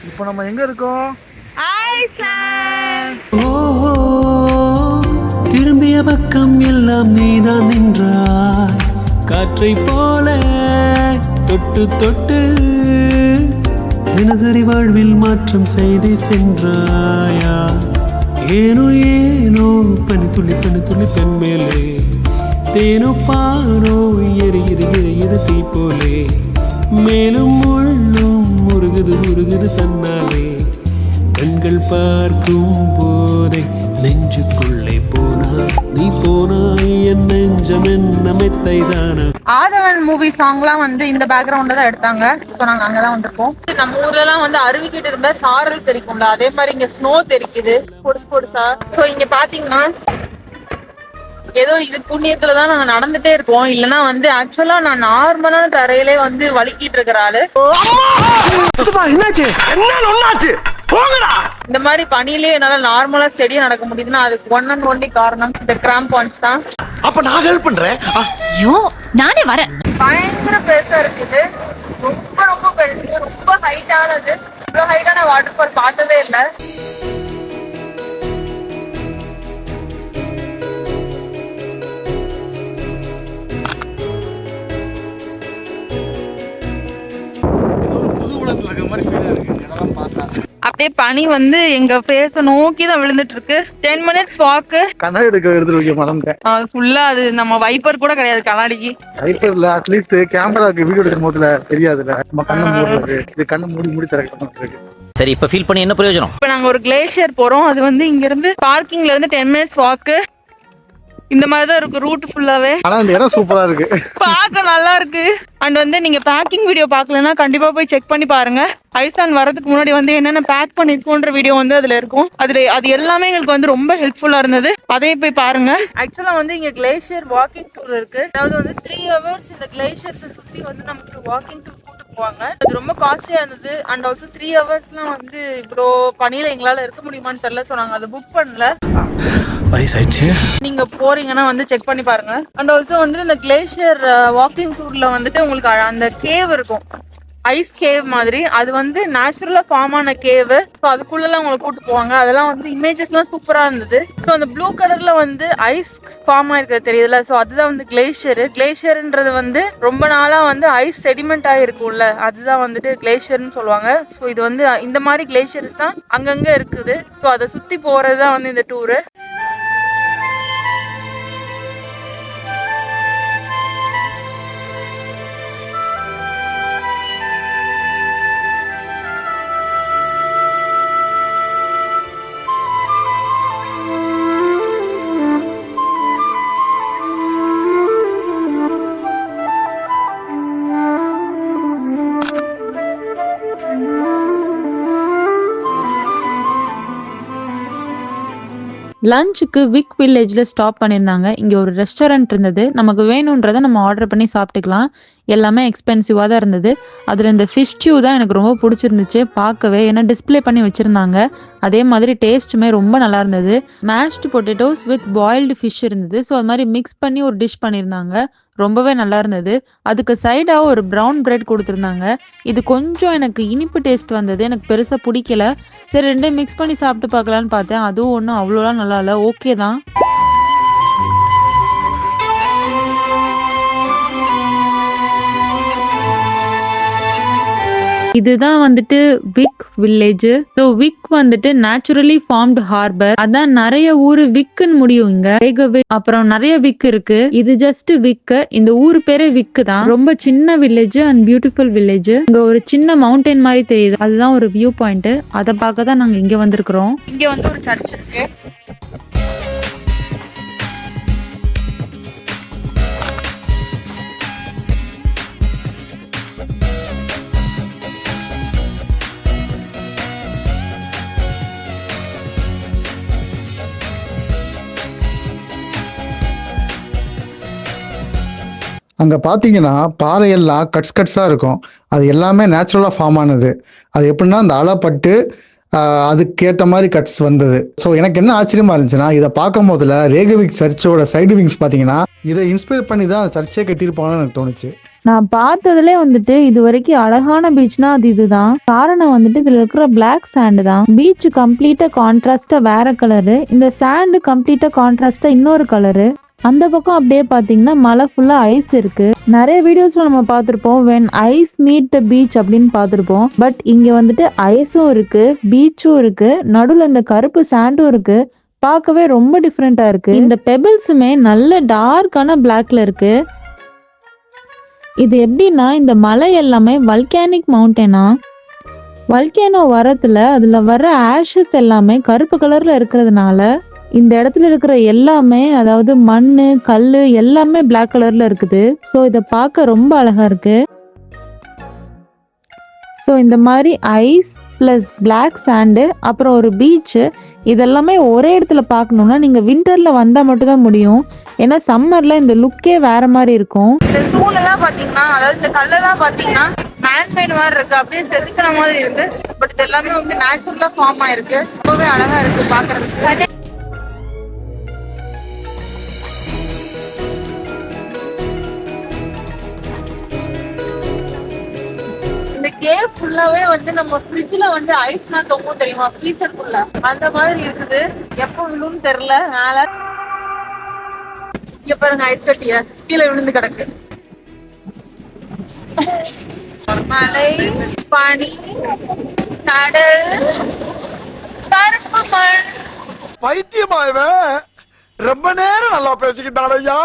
இப்போ நம்ம எங்க இருக்கோம்? ஐஸ்லாண்ட். ஓ திரும்பிய பக்கம் எல்லாம் நீதான் நின்றாய், காற்றை போல தொட்டு தொட்டு தினசரி வாழ்வில் மாற்றம் செய்து சென்றாயா. ஏனோ ஏனோ பனித்துளி பனித்துளி பெண் மேலே தேனோ பானோ எரி எரி எரி எரி தீ போலே மேலும் முள்ளும் முருகுது முருகுது தன்னாலே கண்கள் பார்க்கும் போதே நெஞ்சுக்குள்ளே போனா நீ போனாய் என் நெஞ்சம் என்ன மெத்தைதானா. ஆதவன் மூவி சாங்லாம் வந்து இந்த பேக்ரவுண்ட்ல தான் எடுத்தாங்க. ஸோ நாங்கள் அங்கே தான் வந்திருக்கோம். நம்ம ஊர்லலாம் வந்து அருவிக்கிட்ட இருந்தா சாரல் தெரிக்கும்ல, அதே மாதிரி இங்க ஸ்னோ தெரிக்குது பொடுசு பொடுசா. ஸோ இங்க பாத்தீங்கன்னா ஏதோ இது புண்ணியத்துலதான் நாங்க நடந்துட்டே இருக்கோம். இல்லைன்னா வந்து ஆக்சுவலா நான் நார்மலான தரையிலே வந்து வலிக்கிட்டு இருக்கிற ஆளு. இந்த மாதிரி பனியிலே என்னால நார்மலா ஸ்டெடியா நடக்க முடியுதுன்னா அதுக்கு ஒன் அண்ட் ஒன்லி காரணம் இந்த கிராம்பான்ஸ் தான். அப்ப நான் ஹெல்ப் பண்றேன். ஐயோ நானே வரேன். பயங்கர பெருசா இருக்குது, ரொம்ப ரொம்ப பெருசு, ரொம்ப ஹைட்டானது. இவ்வளவு ஹைட்டான வாட்டர் ஃபால் பார்த்ததே இல்லை. அப்படியே பனி வந்து எங்க பேச நோக்கி தான் விழுந்துட்டு இருக்கு. 10 minutes வாக்கு. கண்ணாடி எடுக்க எடுத்துட்டு மறந்துட்டேன். ஃபுல்லா அது நம்ம வைப்பர் கூட கிடையாது கண்ணாடிக்கு. வைப்பர் இல்ல, அட்லீஸ்ட் கேமராக்கு வீடியோ எடுக்கும் போதுல தெரியாதுல்ல, நம்ம கண்ணு மூடுறது. இது கண்ணு மூடி மூடி திறக்க இருக்கு. சரி, இப்ப ஃபீல் பண்ணி என்ன பிரயோஜனம்? இப்ப நாங்க ஒரு கிளேஷியர் போறோம். அது வந்து இங்க இருந்து பார்க்கிங்ல இருந்து 10 minutes வாக்கு. இந்த மாதிரி தான் இருக்கு ரூட் ஃபுல்லாவே. ஆனா இந்த இடம் சூப்பரா இருக்கு, பார்க்க நல்லா இருக்கு. அண்ட் வந்து நீங்க பேக்கிங் வீடியோ பார்க்கலன்னா கண்டிப்பா போய் செக் பண்ணி பாருங்க. ஐஸ்லாண்ட் வரதுக்கு முன்னாடி வந்து என்னென்ன பேக் பண்ணிருக்கோன்ற வீடியோ வந்து அதுல இருக்கும். அது எல்லாமே எங்களுக்கு வந்து ரொம்ப ஹெல்ப்ஃபுல்லா இருந்தது. அதையும் போய் பாருங்க. ஆக்சுவலா வந்து இங்க கிளேஷியர் வாக்கிங் டூர் இருக்கு. அதாவது வந்து 3 hours இந்த கிளேஷியர்ஸ் சுத்தி வந்து நமக்கு வாக்கிங் டூர் கூட்டு போவாங்க. அது ரொம்ப காஸ்ட்லியா இருந்தது. அண்ட் ஆல்சோ 3 ஹவர்ஸ்லாம் வந்து இவ்வளோ பனியில எங்களால இருக்க முடியுமான்னு தெரியல. ஸோ நாங்க அதை புக் பண்ணல. வயசாயிடுச்சு. நீங்க போறீங்கன்னா வந்து செக் பண்ணி பாருங்க. அண்ட் ஆல்சோ வந்து இந்த கிளேஷியர் வாக்கிங் டூர்ல வந்துட்டு உங்களுக்கு அந்த கேவ் இருக்கும், ஐஸ் கேவ் மாதிரி. அது வந்து நேச்சுரலா ஃபார்ம் ஆன கேவ். ஸோ அதுக்குள்ளலாம் உங்களை கூட்டு போவாங்க. அதெல்லாம் வந்து இமேஜஸ்லாம் சூப்பரா இருந்தது. ஸோ அந்த ப்ளூ கலர்ல வந்து ஐஸ் ஃபார்ம் ஆயிருக்கிறது தெரியுதுல, ஸோ அதுதான் வந்து கிளேஷியர். கிளேஷியர்ன்றது வந்து ரொம்ப நாளா வந்து ஐஸ் செடிமெண்ட் ஆகிருக்கும்ல, அதுதான் வந்துட்டு கிளேஷியர்னு சொல்லுவாங்க. ஸோ இது வந்து இந்த மாதிரி கிளேஷியர்ஸ் தான் அங்கங்க இருக்குது. ஸோ அதை சுத்தி போறதுதான் வந்து இந்த டூரு. லஞ்சுக்கு விக் வில்லேஜில் ஸ்டாப் பண்ணியிருந்தாங்க. இங்கே ஒரு ரெஸ்டாரண்ட் இருந்தது. நமக்கு வேணுன்றதை நம்ம ஆர்டர் பண்ணி சாப்பிட்டுக்கலாம். எல்லாமே எக்ஸ்பென்சிவாக தான் இருந்தது. அதில் இந்த ஃபிஷ் டியூ தான் எனக்கு ரொம்ப பிடிச்சிருந்துச்சு பார்க்கவே. ஏன்னா டிஸ்பிளே பண்ணி வச்சுருந்தாங்க. அதே மாதிரி டேஸ்ட்டுமே ரொம்ப நல்லா இருந்தது. Mashed potatoes with boiled fish இருந்தது. ஸோ அது மாதிரி மிக்ஸ் பண்ணி ஒரு டிஷ் பண்ணியிருந்தாங்க. ரொம்பவே நல்லா இருந்தது. அதுக்கு சைடாக ஒரு ப்ரௌன் பிரெட் கொடுத்துருந்தாங்க. இது கொஞ்சம் எனக்கு இனிப்பு டேஸ்ட் வந்தது, எனக்கு பெருசாக பிடிக்கல. சரி ரெண்டையும் மிக்ஸ் பண்ணி சாப்பிட்டு பார்க்கலான்னு பார்த்தேன். அதுவும் ஒன்றும் அவ்வளோலாம் நல்லா இல்லை, ஓகே தான். இதுதான் வந்துட்டு விக் வில்லேஜ். ஸோ விக் வந்துட்டு நேச்சுரலி ஃபார்ம்டு ஹார்பர். அதான் நிறைய ஊரு விக்குன்னு முடியும் இங்க. அப்புறம் நிறைய விக் இருக்கு. இது ஜஸ்ட் விக். இந்த ஊர் பேரே விக்கு தான். ரொம்ப சின்ன வில்லேஜ் அண்ட் பியூட்டிஃபுல் வில்லேஜ். இங்க ஒரு சின்ன மவுண்டன் மாதிரி தெரியுது, அதுதான் ஒரு வியூ பாயிண்ட். அதை பார்க்க தான் நாங்க இங்க வந்திருக்கிறோம். இங்க வந்து ஒரு சர்ச் இருக்கு. அங்கே பார்த்தீங்கன்னா பாறையெல்லாம் கட்ஸ் கட்ஸாக இருக்கும். அது எல்லாமே நேச்சுரலாக ஃபார்ம் ஆனது. அது எப்படின்னா அந்த அலைப்பட்டு அதுக்கேற்ற மாதிரி கட்ஸ் வந்தது. ஸோ எனக்கு என்ன ஆச்சரியமா இருந்துச்சுன்னா, இதை பார்க்கும் போதுல ரேகவிக் சர்ச்சோட சைடு விங்ஸ் பார்த்தீங்கன்னா இதை இன்ஸ்பயர் பண்ணி தான் அந்த சர்ச்சே கட்டியிருப்பாங்கன்னு எனக்கு தோணுச்சு. நான் பார்த்ததுலே வந்துட்டு இது வரைக்கும் அழகான பீச்னா அது இதுதான். காரணம் வந்துட்டு இதுல இருக்கிற பிளாக் சாண்ட் தான். பீச் கம்ப்ளீட்டா கான்ட்ராஸ்டா வேற கலரு, இந்த சாண்ட் கம்ப்ளீட்டா கான்ட்ராஸ்டா இன்னொரு கலரு. அந்த பக்கம் அப்படியே பாத்தீங்கன்னா மலை ஃபுல்லா ஐஸ் இருக்கு. நிறைய வீடியோஸ்ல நம்ம பார்த்திருப்போம் when eyes meet the beach அப்படின்னு பார்த்திருப்போம். பட் இங்க வந்துட்டு ஐஸும் இருக்கு, பீச்சும் இருக்கு, நடுவுல இந்த கருப்பு சாண்டும் இருக்கு. பார்க்கவே ரொம்ப டிஃப்ரெண்டா இருக்கு. இந்த பெபிள்ஸுமே நல்ல டார்க்கான பிளாக்ல இருக்கு. இது எப்படின்னா இந்த மலை எல்லாமே வல்கானிக் மவுண்டனா. வல்கானோ வரத்துல அதுல வர்ற ஆஷஸ் எல்லாமே கருப்பு கலர்ல இருக்கிறதுனால இந்த இடத்துல இருக்கிற எல்லாமே, அதாவது மண்ணு கல்லு எல்லாமே பிளாக் கலர்ல இருக்குது. ஸோ இதை பார்க்க ரொம்ப அழகா இருக்கு. ஸோ இந்த மாதிரி ஐஸ் பிளஸ் பிளாக் சாண்டு அப்புறம் ஒரு பீச்சு இதெல்லாமே ஒரே இடத்துல பார்க்கணும்னா நீங்க விண்டர்ல வந்தா மட்டும் தான் முடியும். ஏன்னா சம்மர்ல இந்த லுக்கே வேற மாதிரி இருக்கும். இந்த தூளெல்லாம் பாத்தீங்கன்னா, அதாவது இந்த கல்லெல்லாம் பாத்தீங்கன்னா மேன்மேட் மாதிரி இருக்கு, அப்படியே செதுக்கிற மாதிரி இருக்கு. பட் இது எல்லாமே வந்து நேச்சுரலா ஃபார்ம் ஆயிருக்கு. ரொம்பவே அழகா இருக்கு பாக்குறதுக்கு. இந்த கேவ் ஃபுல்லாவே வந்து நம்ம ஃப்ரிட்ஜ்ல வந்து ஐஸ்லாம் தொங்கும் தெரியுமா, ஃப்ரீசர் ஃபுல்லா அந்த மாதிரி இருக்குது. எப்போ விழுன்னு தெரியல. மேல இங்க பாருங்க ஐஸ் கட்டிய கீழே விழுந்து கிடக்கு. மலை, பனி, கடல், கருப்பு மண். பைத்தியமாயவன் ரொம்ப நேரம் நல்லா பேசிக்கிட்டானையா.